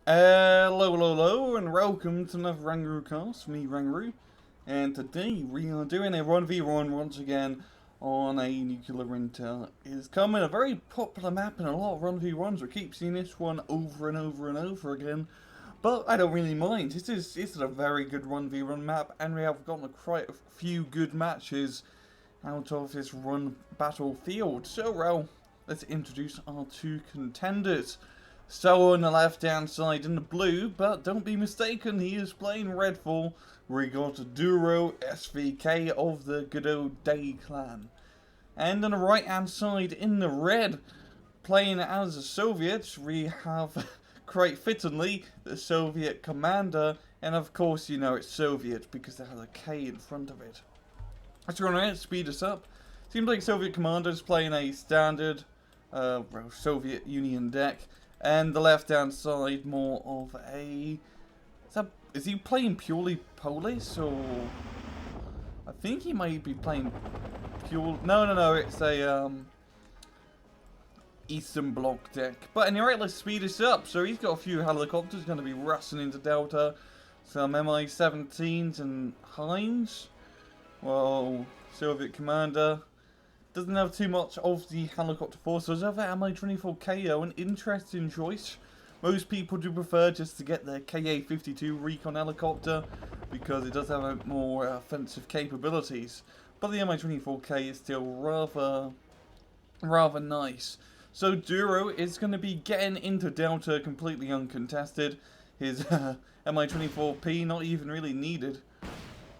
Hello, and welcome to another Rangaroo cast, me Rangaroo. And today we are doing a 1v1 once again on a nuclear winter. It's coming a very popular map in a lot of 1v1s. We keep seeing this one over and over and over again. But I don't really mind. This is a very good 1v1 map, and we have gotten quite a few good matches out of this run battlefield. So, well, let's introduce our two contenders. So on the left hand side in the blue, but don't be mistaken, he is playing Redfall. We got DuroSVK of the Good Old Day clan. And on the right hand side in the red, playing as a Soviet, we have quite fittingly the Soviet Komander, and of course you know it's Soviet because it has a K in front of it. Let's go on, speed us up. Seems like Soviet Komander is playing a standard Soviet Union deck. And the left-hand side, more of a... Is he playing purely Polish, or... I think he might be playing pure... No, it's a, Eastern Bloc deck. But anyway, let's speed this up. So he's got a few helicopters going to be rushing into Delta. Some Mi-17s and Heinz. Well, Soviet Komander doesn't have too much of the helicopter force. So over Mi-24KO, an interesting choice. Most people do prefer just to get the Ka-52 recon helicopter because it does have more offensive capabilities. But the Mi-24K is still rather nice. So Duro is going to be getting into Delta completely uncontested. His Mi-24P not even really needed.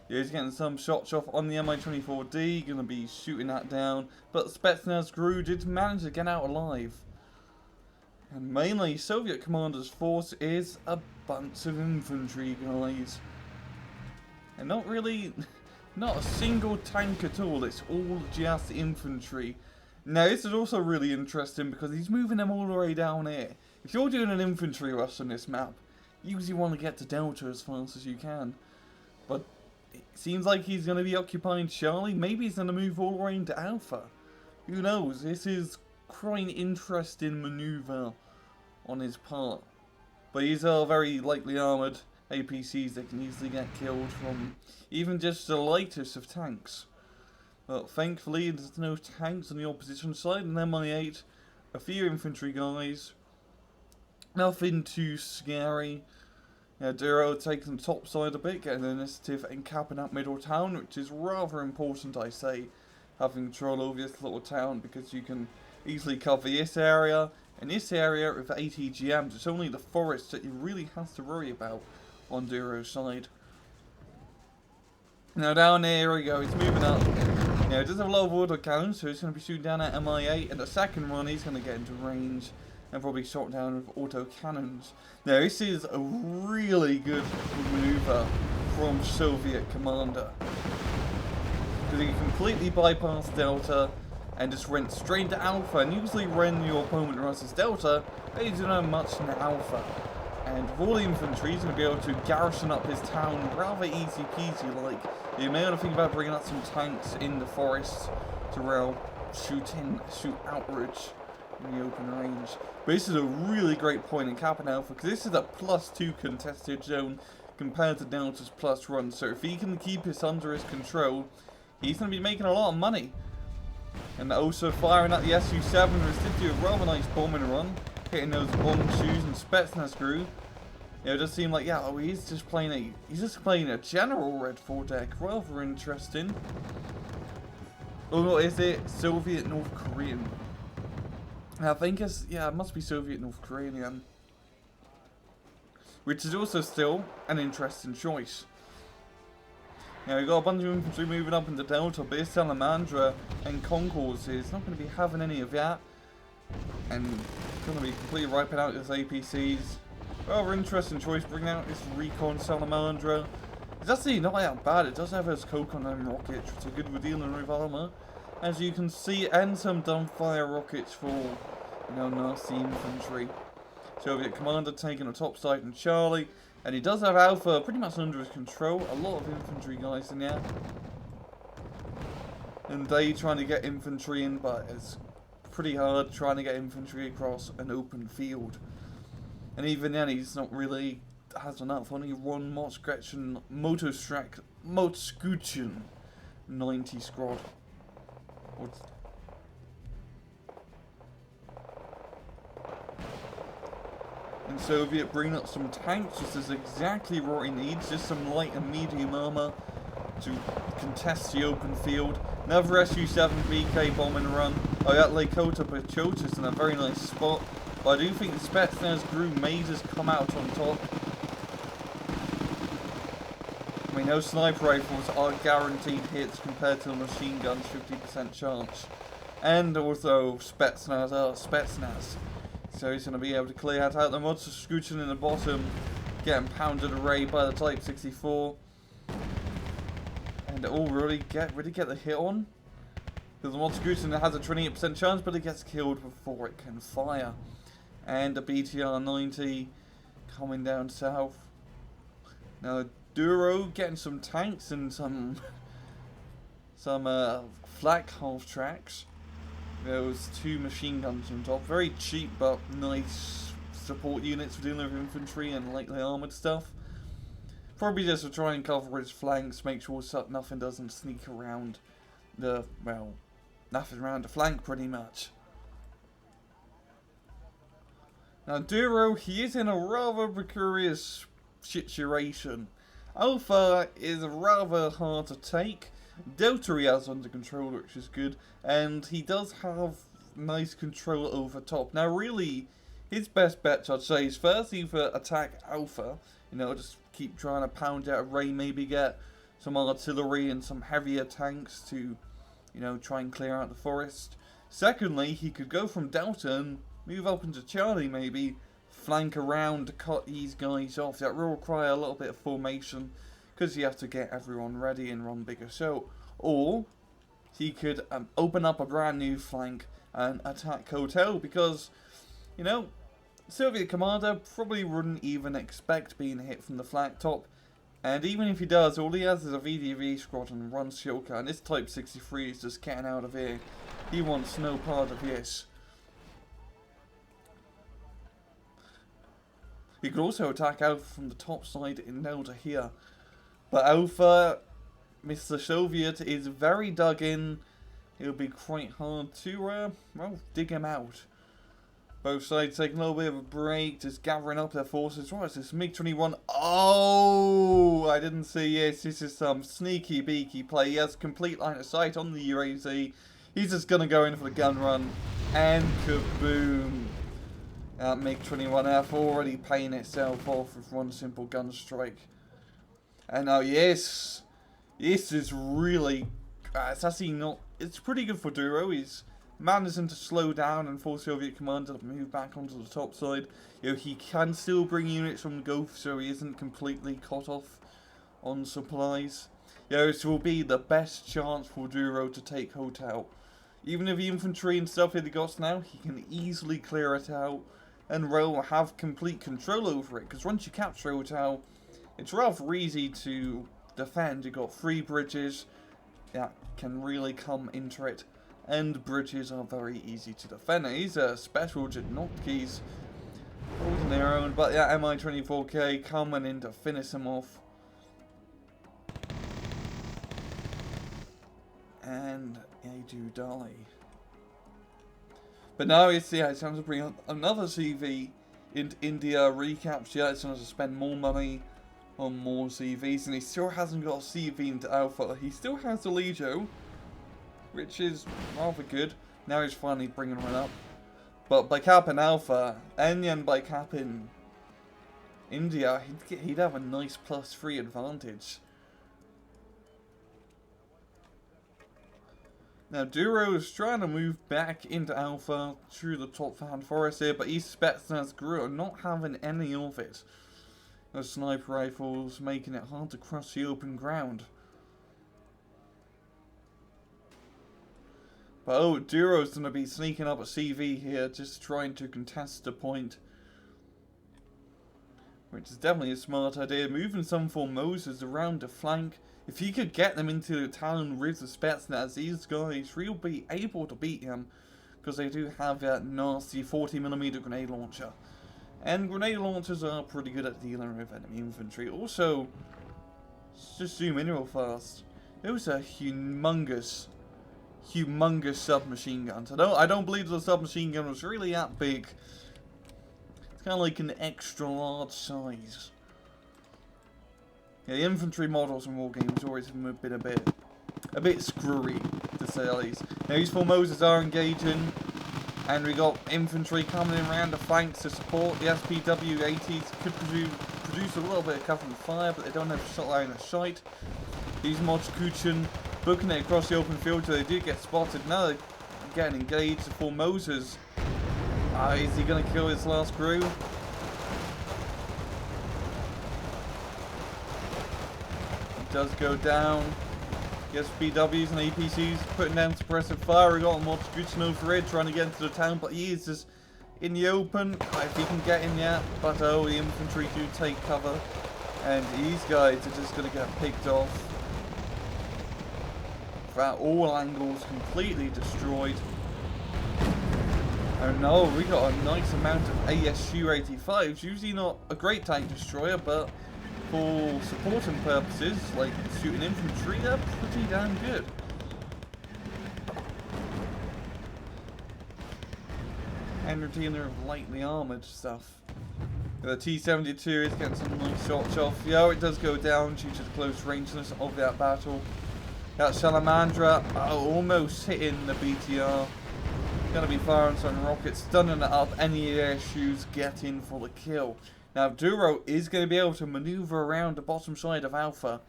He's getting some shots off on the Mi-24D, going to be shooting that down, but Spetsnaz Gru did manage to get out alive. And mainly, Soviet Commander's force is a bunch of infantry guys. And not a single tank at all, it's all just infantry. Now this is also really interesting because he's moving them all the way down here. If you're doing an infantry rush on this map, you usually want to get to Delta as fast as you can. But it seems like he's going to be occupying Charlie. Maybe he's going to move all the way into Alpha. Who knows? This is quite an interesting maneuver on his part. But these are very lightly armoured APCs that can easily get killed from even just the lightest of tanks. But thankfully there's no tanks on the opposition side. And Mi-8, a few infantry guys. Nothing too scary. Duro taking the top side a bit, getting the initiative and capping out middle town, which is rather important, I say, having control over this little town, because you can easily cover this area, and this area with ATGMs. It's only the forest that you really have to worry about on Duro's side. Now down here we go, he's moving up. Now it does have a lot of auto cannons, so he's going to be shooting down at Mi-8, and the second one he's going to get into range and probably shot down with auto cannons. Now this is a really good maneuver from Soviet Komander, because he completely bypassed Delta and just went straight to Alpha. And usually when your opponent rushes Delta, they don't have much in Alpha. And with all the infantry, he's going to be able to garrison up his town rather easy peasy like. You may want to think about bringing out some tanks in the forest to shoot outwards in the open range. But this is a really great point in capping Alpha, because this is a +2 contested zone compared to Delta's +1. So if he can keep this under his control, he's going to be making a lot of money. And also firing at the Su-7, which did do a rather nice bombing run, hitting those bomb shoes and Spetsnaz Gru. It does seem like, yeah, he's just playing a general Redfall deck. Rather interesting. Or is it Soviet North Korean? I think it's, yeah, it must be Soviet North Korean, which is also still an interesting choice. Now we've got a bunch of infantry moving up into Delta, but this Salamandra and Concourse is not going to be having any of that, and going to be completely wiping out his APCs. Rather interesting choice, bringing out this Recon Salamandra. It's actually not that bad. It does have his Kokon rockets, which are good with dealing with armor, as you can see, and some dumbfire rockets for, nasty infantry. Soviet Komander taking the top side in Charlie, and he does have Alpha pretty much under his control. A lot of infantry guys in there, and they trying to get infantry in, but it's pretty hard trying to get infantry across an open field. And even then, he's not really has enough. Only one Motscretchen Motscutchen 90 squad. And Soviet bring up some tanks. This is exactly what he needs. Just some light and medium armor to contest the open field. Another Su-7VK bomb and run. Oh, that Lakota Pachotis in a very nice spot. But I do think the Spetsnaz group may just come out on top. I mean, those sniper rifles are guaranteed hits compared to the machine guns, 50% chance. And also, Spetsnaz are Spetsnaz. So he's going to be able to clear that out. The mods are scooching in the bottom, getting pounded away by the Type 64. And really get the hit on. Because the mod scooching has a 28% chance, but it gets killed before it can fire. And the BTR-90 coming down south. Now Duro getting some tanks and some flak half tracks. Those two machine guns on top. Very cheap but nice support units for dealing with infantry and lightly armoured stuff. Probably just to try and cover his flanks, make sure nothing doesn't sneak around the, well, nothing around the flank pretty much. Now Duro, he is in a rather precarious situation. Alpha is rather hard to take. Delta he has under control, which is good, and he does have nice control over top. Now really, his best bet I'd say is first either attack Alpha, you know, just keep trying to pound out a ray, maybe get some artillery and some heavier tanks to, you know, try and clear out the forest. Secondly, he could go from Delta and move up into Charlie maybe, flank around to cut these guys off. That will require a little bit of formation, because you have to get everyone ready and run bigger show. Or he could open up a brand new flank and attack Hotel, because, you know, Soviet Komander probably wouldn't even expect being hit from the flat top. And even if he does, all he has is a VDV squadron and runs Shilka, and this Type 63 is just getting out of here. He wants no part of this. He could also attack Alpha from the top side in Delta here. But Alpha, Mr. Soviet, is very dug in. It'll be quite hard to, well, dig him out. Both sides taking a little bit of a break, just gathering up their forces. What is this? MiG-21. Oh, I didn't see this. This is some sneaky beaky play. He has complete line of sight on the UAZ. He's just going to go in for the gun run. And kaboom. That MiG-21F already paying itself off with one simple gun strike. And now, yes, this is really, it's actually not, it's pretty good for Duro. He's managing to slow down and force Soviet Commander to move back onto the top side. You know, he can still bring units from the Gulf, so he isn't completely cut off on supplies. You know, this will be the best chance for Duro to take Hotel. Even if the infantry and stuff that he got now, he can easily clear it out, and Rail will have complete control over it, because once you capture Hotel, it's rather easy to defend. You've got 3 bridges that can really come into it, and bridges are very easy to defend. Now, these are special Jadnotskis holding their own, but yeah, Mi-24K coming in to finish them off. And they do die. But now it's time to bring up another CV into India, recapture. Yeah, it's time to spend more money on more CVs, and he still hasn't got a CV into Alpha. He still has the Legio, which is rather good. Now he's finally bringing one up. But by capping Alpha, and then by capping India, he'd have a nice +3 advantage. Now Duro is trying to move back into Alpha through the top fan forest here, but East Spetsnaz Guru are not having any of it. The sniper rifles making it hard to cross the open ground. But oh, Duro's going to be sneaking up a CV here, just trying to contest the point. Which is definitely a smart idea. Moving some Formosas around the flank. If he could get them into the town with the Spetsnaz, these guys will be able to beat him. Because they do have that nasty 40mm grenade launcher. And grenade launchers are pretty good at dealing with enemy infantry. Also, let's just zoom in real fast. Those are humongous submachine guns. I don't believe the submachine gun was really that big. It's kind of like an extra large size. Yeah, the infantry models in Wargames always have been a bit screwy, to say the least. Now these Formosas are engaging, and we got infantry coming in around the flanks to support. The SPW-80s could produce a little bit of cover and fire, but they don't have shot line of sight. These Mochkuchen booking it across the open field, so they do get spotted. Now they're getting engaged. The Formosas. Is he going to kill his last crew? He does go down. The SPWs and APCs putting down suppressive fire. We got a Mochkuchen over here trying to get into the town, but he is just in the open. If he can get in yet, but oh, the infantry do take cover, and these guys are just going to get picked off. At all angles, completely destroyed. Oh no, we got a nice amount of ASU-85s. Usually not a great tank destroyer, but for supporting purposes, like shooting infantry, they're pretty damn good. And we're dealing with lightly armoured stuff. The T-72 is getting some nice shots off. Yeah, it does go down due to the close rangeness of that battle. That Salamandra almost hitting the BTR. Gonna be firing some rockets, stunning it up. Any ASUs get in for the kill. Now Duro is going to be able to maneuver around the bottom side of Alpha,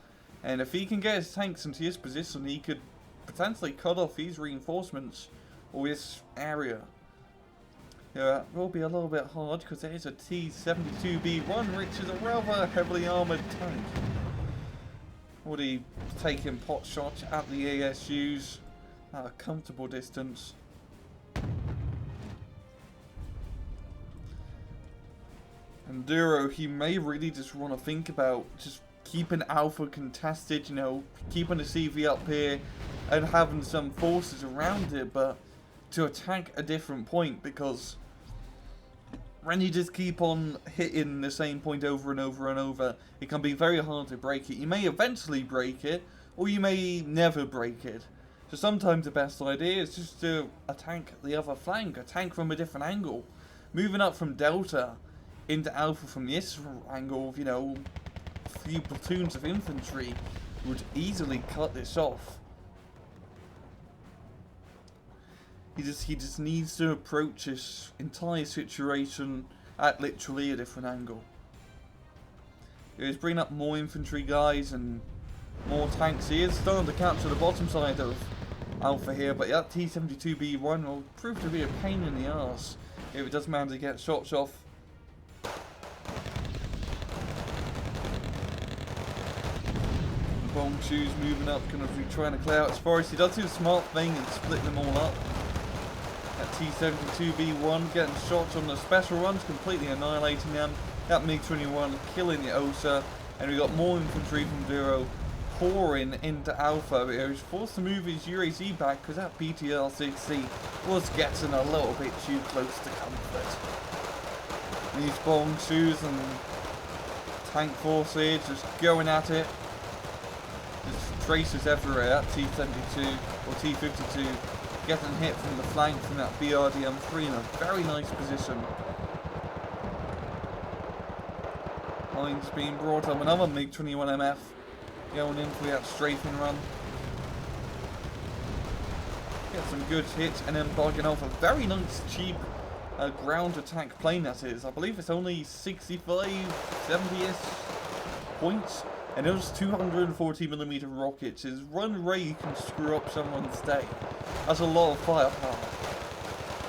and if he can get his tanks into his position, he could potentially cut off these reinforcements or this area. Yeah, it will be a little bit hard because there is a T-72B1, which is a rather heavily armoured tank. Already taking pot shots at the ASUs at a comfortable distance. And Duro, he may really just want to think about just keeping Alpha contested, you know, keeping the CV up here and having some forces around it, but to attack a different point, because when you just keep on hitting the same point over and over and over, it can be very hard to break it. You may eventually break it, or you may never break it. So sometimes the best idea is just to attack the other flank, attack from a different angle. Moving up from Delta into Alpha from this angle, you know, a few platoons of infantry would easily cut this off. He just needs to approach this entire situation at literally a different angle. He's bringing up more infantry guys and more tanks. He is starting to capture the bottom side of Alpha here, but that T-72B1 will prove to be a pain in the arse if it does manage to get shots off. Bomb shoes moving up, going to be trying to clear out his forest. He does do a smart thing and split them all up. That T-72B1 getting shots on the special runs, completely annihilating them. That MiG-21 killing the OSA, and we got more infantry from Duro pouring into Alpha. He was forced to move his UAZ back because that BTR-6C was getting a little bit too close to comfort. These bomb shoes and tank forces just going at it. There's traces everywhere. That T-72 or T-52 getting hit from the flank from that BRDM-3 in a very nice position. Lines being brought up. Another MiG-21MF going in for that strafing run. Get some good hits and then bugging off a very nice cheap ground attack plane that is. I believe it's only 65, 70-ish points. And those 240mm rockets, his run rate can screw up someone's day. That's a lot of firepower.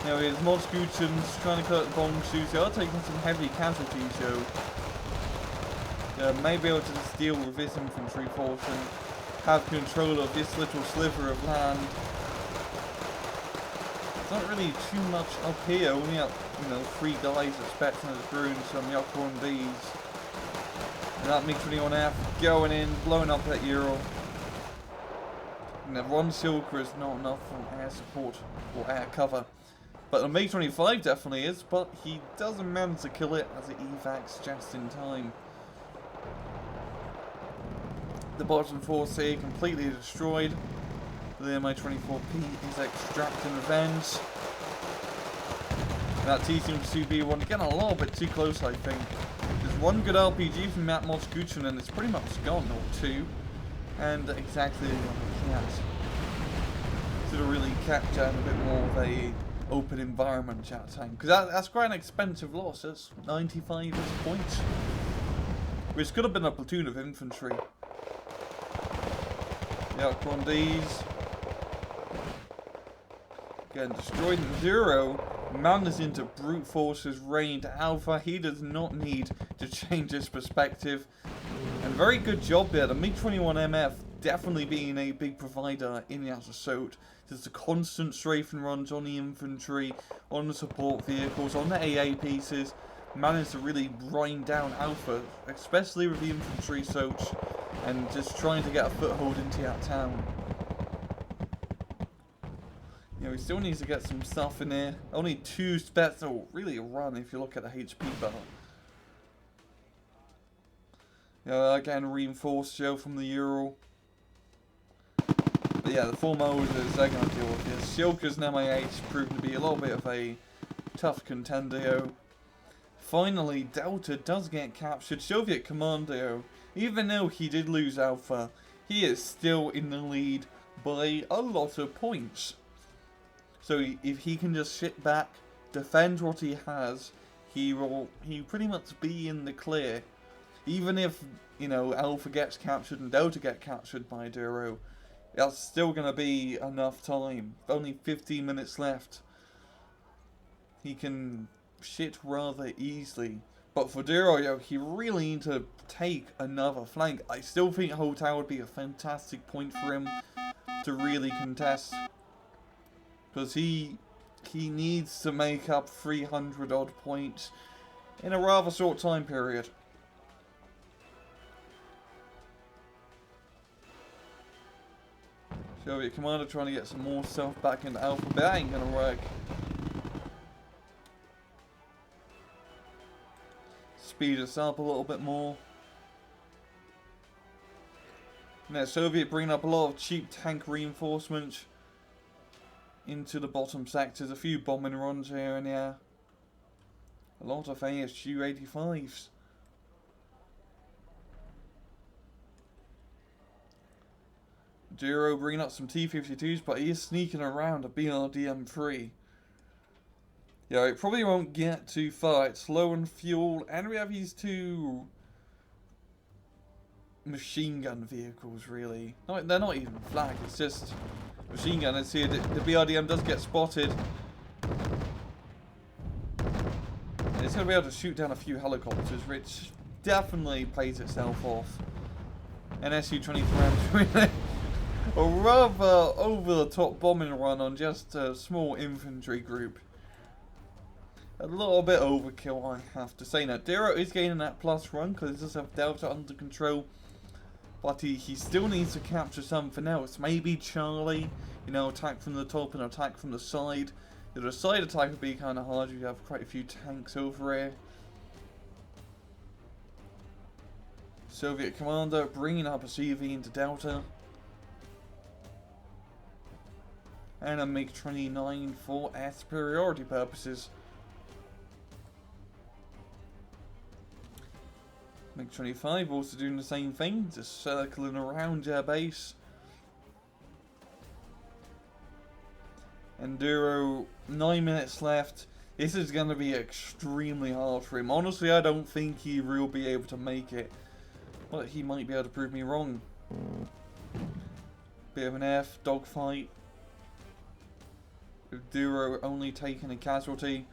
You know, his Mochkuchens trying to cut bomb shoes, they are taking some heavy casualties, so may be able to just deal with this infantry force and have control of this little sliver of land. It's not really too much up here, only up, you know, 3 guys expecting us through some Yokorn Ds. And that MiG-21F going in, blowing up that Ural. And that one Silker is not enough for air support or air cover. But the MiG-25 definitely is, but he doesn't manage to kill it as it evacs just in time. The bottom force here completely destroyed. The Mi-24P is extracting revenge. And that T-72B1 getting a little bit too close, I think. There's one good RPG from Matt Moshguchin and it's pretty much gone, or two. And exactly what I'm looking at. Should have really kept a bit more of a open environment chat time. Because that's quite an expensive loss. That's 95 points. Which could have been a platoon of infantry. Yeah, Condés. Again, destroyed Duro. Madness into brute force his reign to Alpha. He does not need to change his perspective. And very good job there. The MiG-21MF definitely being a big provider in the assault. There's the constant strafing runs on the infantry, on the support vehicles, on the AA pieces. Managed to really grind down Alpha, especially with the infantry assaults, and just trying to get a foothold into that town. You know, he still needs to get some stuff in there. Only 2 spets, or really a run if you look at the HP bar. Again, reinforced Joe from the Ural. But yeah, the 4 Moses, they're going to deal with this. Shilka's and MI8's proven to be a little bit of a tough contender. Finally, Delta does get captured. Soviet Komander, even though he did lose Alpha, he is still in the lead by a lot of points. So if he can just sit back, defend what he has, he pretty much be in the clear. Even if, you know, Alpha gets captured and Delta get captured by Duro, that's still going to be enough time. Only 15 minutes left. He can shit rather easily. But for Duro, he really needs to take another flank. I still think Hotel would be a fantastic point for him to really contest. Because he needs to make up 300 odd points in a rather short time period. Soviet Commander trying to get some more stuff back into Alpha, but that ain't gonna work. Speed us up a little bit more. Now Soviet bringing up a lot of cheap tank reinforcements into the bottom sectors, a few bombing runs here and there. A lot of ASU 85s. Duro bringing up some T-52s, but he is sneaking around a BRDM-3. Yeah, it probably won't get too far. It's low on fuel, and we have these 2 machine gun vehicles, really. No, they're not even flag, it's just machine gunners here. The BRDM does get spotted. And it's going to be able to shoot down a few helicopters, which definitely plays itself off. And Su-23 a rather over-the-top bombing run on just a small infantry group. A little bit overkill, I have to say. Now, Duro is gaining that plus run because he does have Delta under control. But he still needs to capture something else. Maybe Charlie, you know, attack from the top and attack from the side. The side attack would be kind of hard. You have quite a few tanks over here. Soviet Commander bringing up a CV into Delta. And a MiG-29 for air superiority purposes. MiG-25 also doing the same thing, just circling around their base. And Duro, 9 minutes left. This is going to be extremely hard for him. Honestly, I don't think he will be able to make it. But he might be able to prove me wrong. Bit of an F, dogfight. With Duro only taking a casualty.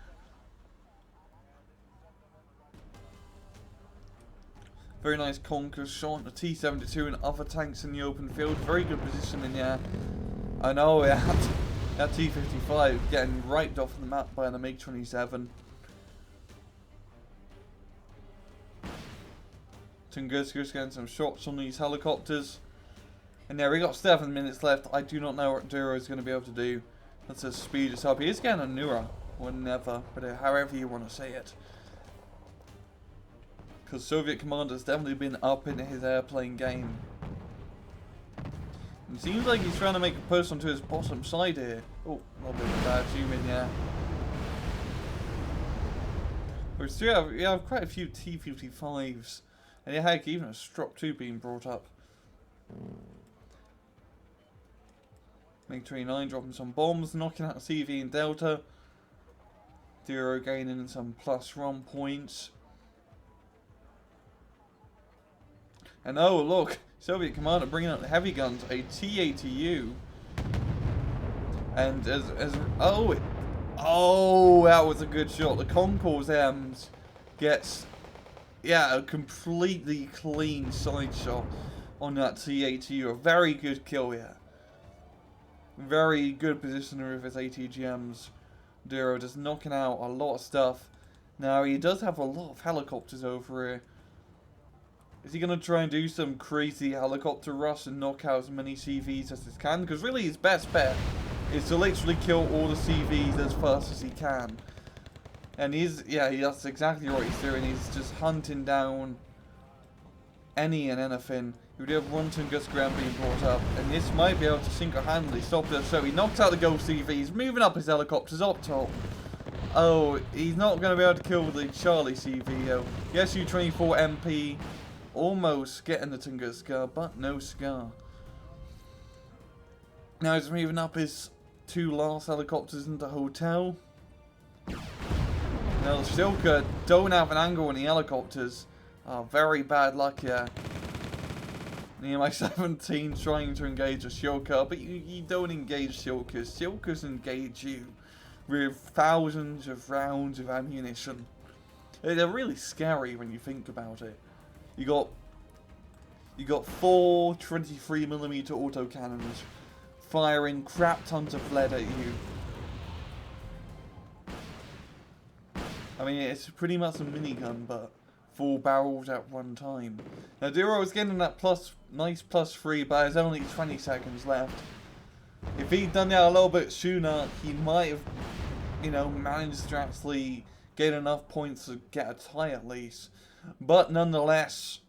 Very nice conquer shot. The T-72 and other tanks in the open field. Very good position in there. I know, yeah. That T-55 getting wiped off the map by the MiG-27. Tunguska's getting some shots on these helicopters. And yeah, we got 7 minutes left. I do not know what Duro is going to be able to do. Let's just speed us up. He is getting a Nura. or never, but however you want to say it. Because Soviet Commander's definitely been up in his airplane game. It seems like he's trying to make a push onto his bottom side here. Oh, a little bit of a bad zoom in, yeah. We have quite a few T-55s. And yeah, heck, even a Strop 2 being brought up. MiG-29 dropping some bombs, knocking out CV and Delta. Duro gaining some +1 points. And oh, look, Soviet Commander bringing out the heavy guns, a T-80U. And oh, that was a good shot. The Concourse M's gets, yeah, a completely clean side shot on that T-80U. A very good kill here. Very good positioner with his ATGMs. Duro just knocking out a lot of stuff. Now, he does have a lot of helicopters over here. Is he going to try and do some crazy helicopter rush and knock out as many CVs as he can? Because really his best bet is to literally kill all the CVs as fast as he can. And that's exactly what he's doing. He's just hunting down any and anything. You would have one Tunguska ground being brought up, and this might be able to single-handedly stop this. So he knocks out the Ghost CVs, moving up his helicopters up top. Oh, he's not going to be able to kill the Charlie CV though. Yes, Su-24 MP almost getting the Tunguska, but no cigar. Now he's moving up his 2 last helicopters into hotel. Now the Shilka don't have an angle on the helicopters. Oh, very bad luck here. Mi-17 trying to engage a Shilka, but you don't engage Shilkas. Shilkas engage you with thousands of rounds of ammunition. They're really scary when you think about it. You got 4 23mm autocannons firing crap tons of lead at you. I mean, it's pretty much a minigun, but 4 barrels at one time. Now, Duro is getting that nice +3, but there's only 20 seconds left. If he'd done that a little bit sooner, he might have, managed to actually get enough points to get a tie at least. But nonetheless,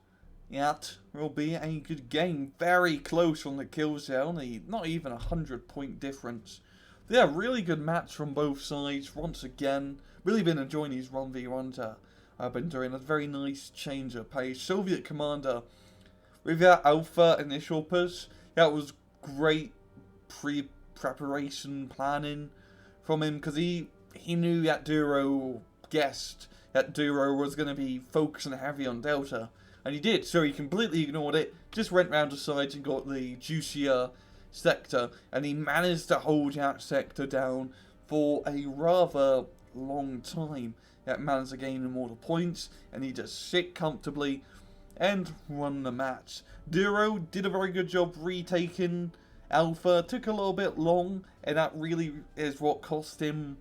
it will be a good game. Very close on the kills there, only not even 100-point difference. But yeah, really good match from both sides. Once again, really been enjoying these 1v1s. I've been doing a very nice change of pace. Soviet Commander, with that alpha initial push, that was great preparation planning from him, because he knew that Duro guessed that Duro was going to be focusing heavy on Delta. And he did, so he completely ignored it, just went round the sides and got the juicier sector, and he managed to hold that sector down for a rather long time. That managed to gain him all the points, and he just sit comfortably and won the match. Duro did a very good job retaking Alpha. Took a little bit long, and that really is what cost him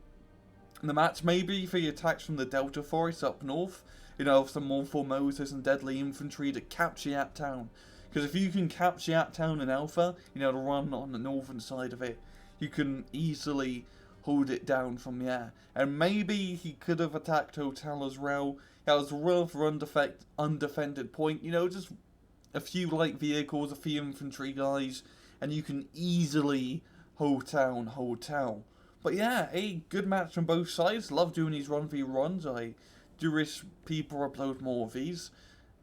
the match. Maybe for the attacks from the Delta Force up north, some more Formosas and deadly infantry to capture that town. Because if you can capture that town in Alpha, the run on the northern side of it, you can easily hold it down from the air. And maybe he could have attacked Hotel as well. That was a rather undefended point. Just a few light vehicles, a few infantry guys, and you can easily hold down Hotel. But yeah, a good match from both sides. Love doing these 1v1s. I do wish people upload more of these.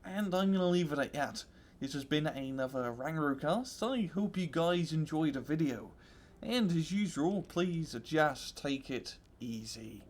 And I'm going to leave it at that. This has been another Rangrocast. I hope you guys enjoyed the video. And as usual, please just take it easy.